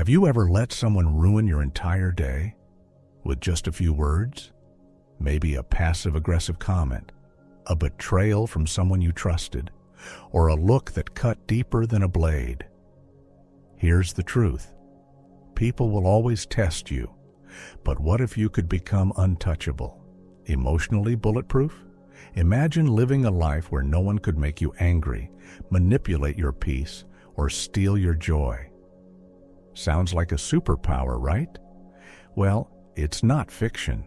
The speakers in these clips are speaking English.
Have you ever let someone ruin your entire day with just a few words? Maybe a passive-aggressive comment, a betrayal from someone you trusted, or a look that cut deeper than a blade. Here's the truth. People will always test you, but what if you could become untouchable, emotionally bulletproof? Imagine living a life where no one could make you angry, manipulate your peace, or steal your joy. Sounds like a superpower, right? Well, it's not fiction.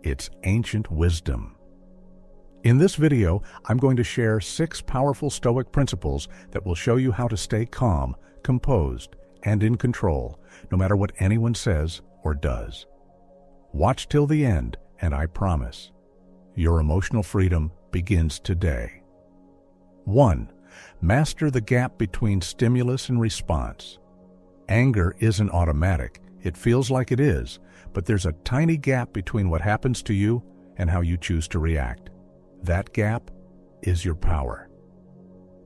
It's ancient wisdom. In this video, I'm going to share 6 powerful Stoic principles that will show you how to stay calm, composed, and in control, no matter what anyone says or does. Watch till the end, and I promise, your emotional freedom begins today. 1. Master the gap between stimulus and response. Anger isn't automatic. It feels like it is, but there's a tiny gap between what happens to you and how you choose to react. That gap is your power.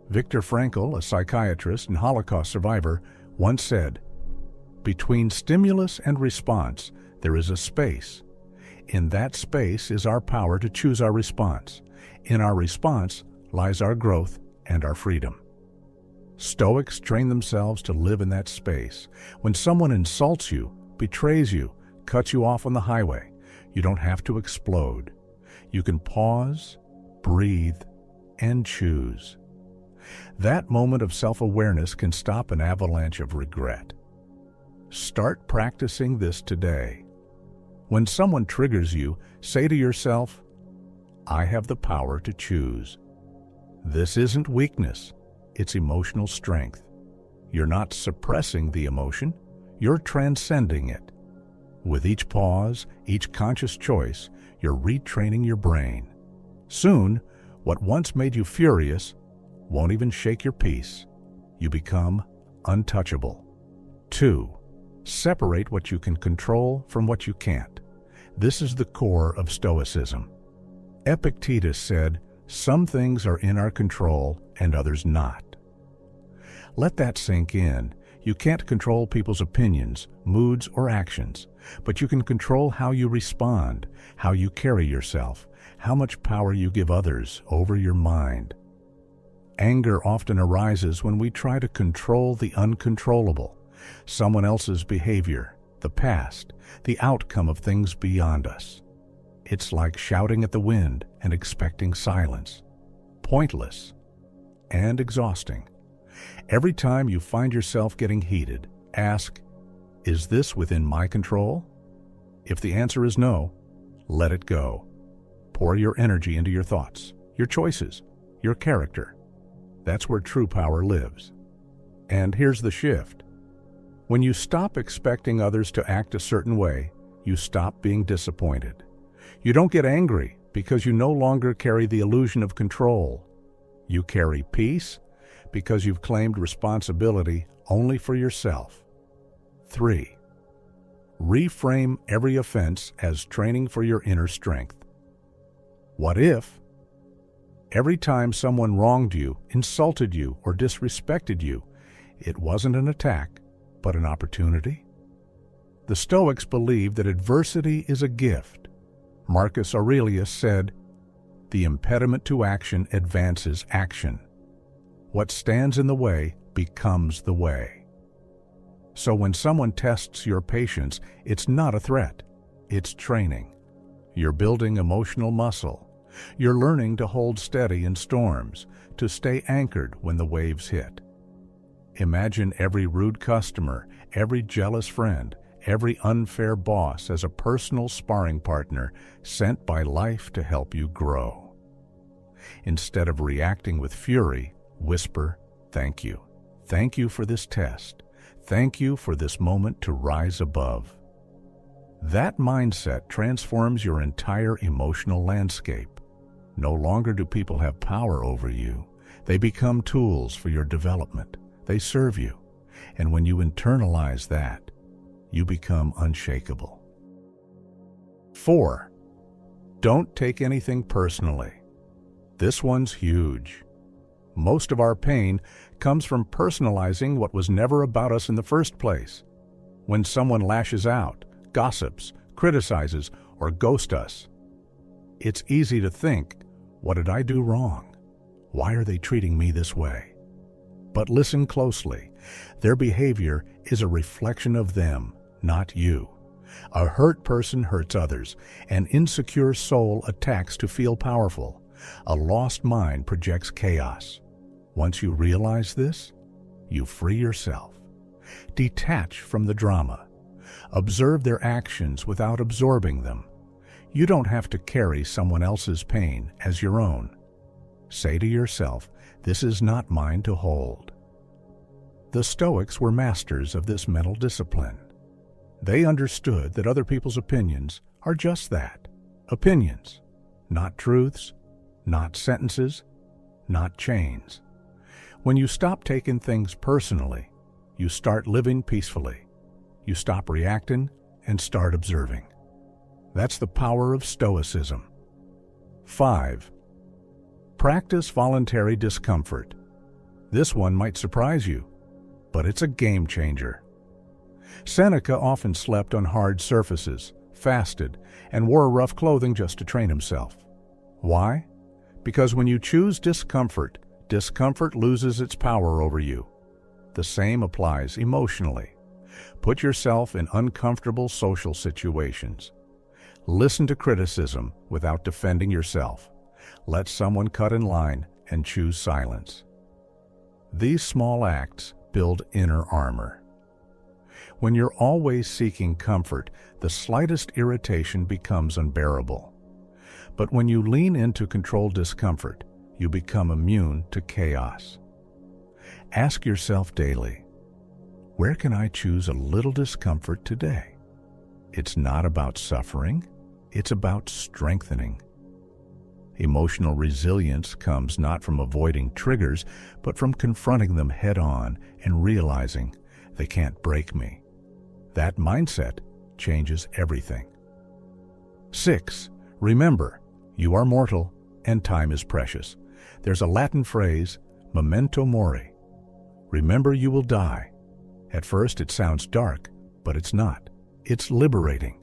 Viktor Frankl, a psychiatrist and Holocaust survivor, once said, "Between stimulus and response, there is a space. In that space is our power to choose our response. In our response lies our growth and our freedom." Stoics train themselves to live in that space. When someone insults you, betrays you, cuts you off on the highway, you don't have to explode. You can pause, breathe, and choose. That moment of self-awareness can stop an avalanche of regret. Start practicing this today. When someone triggers you, say to yourself, "I have the power to choose." This isn't weakness. It's emotional strength. You're not suppressing the emotion, you're transcending it. With each pause, each conscious choice, you're retraining your brain. Soon, what once made you furious won't even shake your peace. You become untouchable. 2. Separate what you can control from what you can't. This is the core of Stoicism. Epictetus said, "Some things are in our control and others not." Let that sink in. You can't control people's opinions, moods, or actions, but you can control how you respond, how you carry yourself, how much power you give others over your mind. Anger often arises when we try to control the uncontrollable, someone else's behavior, the past, the outcome of things beyond us. It's like shouting at the wind and expecting silence. Pointless and exhausting. Every time you find yourself getting heated, ask, "Is this within my control?" If the answer is no, let it go. Pour your energy into your thoughts, your choices, your character. That's where true power lives. And here's the shift. When you stop expecting others to act a certain way, you stop being disappointed. You don't get angry because you no longer carry the illusion of control. You carry peace because you've claimed responsibility only for yourself. 3. Reframe every offense as training for your inner strength. What if every time someone wronged you, insulted you, or disrespected you, it wasn't an attack, but an opportunity? The Stoics believe that adversity is a gift. Marcus Aurelius said, "The impediment to action advances action. What stands in the way becomes the way." So when someone tests your patience, it's not a threat, it's training. You're building emotional muscle. You're learning to hold steady in storms, to stay anchored when the waves hit. Imagine every rude customer, every jealous friend, every unfair boss as a personal sparring partner sent by life to help you grow. Instead of reacting with fury, whisper, "Thank you. Thank you for this test. Thank you for this moment to rise above." That mindset transforms your entire emotional landscape. No longer do people have power over you. They become tools for your development. They serve you. And when you internalize that, you become unshakable. 4. Don't take anything personally. This one's huge. Most of our pain comes from personalizing what was never about us in the first place. when someone lashes out, gossips, criticizes, or ghosts us. It's easy to think, what did I do wrong? Why are they treating me this way? But listen closely. Their behavior is a reflection of them, not you. A hurt person hurts others. An insecure soul attacks to feel powerful. A lost mind projects chaos. Once you realize this, you free yourself. Detach from the drama. Observe their actions without absorbing them. You don't have to carry someone else's pain as your own. Say to yourself, this is not mine to hold. The Stoics were masters of this mental discipline. They understood that other people's opinions are just that, opinions, not truths, not sentences, not chains. When you stop taking things personally, you start living peacefully. You stop reacting and start observing. That's the power of Stoicism. 5. Practice voluntary discomfort. This one might surprise you, but it's a game changer. Seneca often slept on hard surfaces, fasted, and wore rough clothing just to train himself. Why? Because when you choose discomfort, discomfort loses its power over you. The same applies emotionally. Put yourself in uncomfortable social situations. Listen to criticism without defending yourself. Let someone cut in line and choose silence. These small acts build inner armor. When you're always seeking comfort, the slightest irritation becomes unbearable. But when you lean into controlled discomfort, you become immune to chaos. Ask yourself daily, where can I choose a little discomfort today? It's not about suffering, it's about strengthening. Emotional resilience comes not from avoiding triggers, but from confronting them head-on and realizing they can't break me. That mindset changes everything. 6. Remember, you are mortal and time is precious. There's a Latin phrase, memento mori. Remember you will die. At first it sounds dark, but it's not. It's liberating.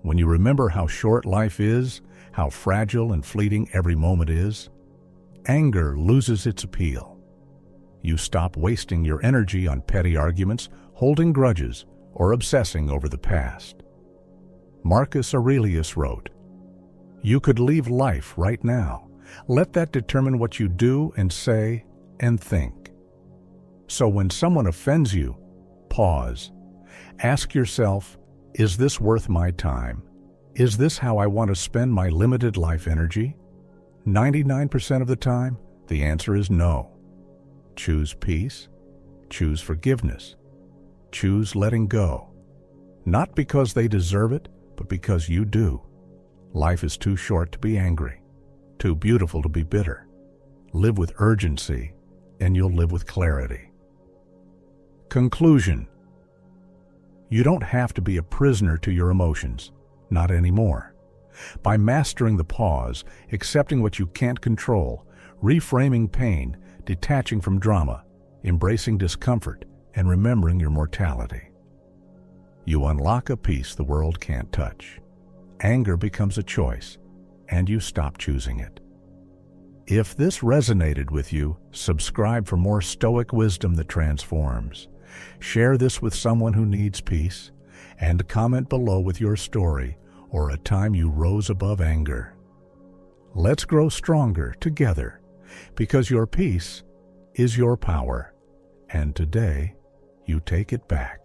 When you remember how short life is, how fragile and fleeting every moment is, anger loses its appeal. You stop wasting your energy on petty arguments, holding grudges, or obsessing over the past. Marcus Aurelius wrote, "You could leave life right now. Let that determine what you do and say and think." So when someone offends you, pause. Ask yourself, is this worth my time? Is this how I want to spend my limited life energy? 99% of the time, the answer is no. Choose peace. Choose forgiveness. Choose letting go. Not because they deserve it, but because you do. Life is too short to be angry, too beautiful to be bitter. Live with urgency, and you'll live with clarity. Conclusion. You don't have to be a prisoner to your emotions. Not anymore. By mastering the pause, accepting what you can't control, reframing pain, detaching from drama, embracing discomfort, and remembering your mortality, you unlock a peace the world can't touch. Anger becomes a choice, and you stop choosing it. If this resonated with you, subscribe for more Stoic wisdom that transforms. Share this with someone who needs peace, and comment below with your story or a time you rose above anger. Let's grow stronger together, because your peace is your power, and today you take it back.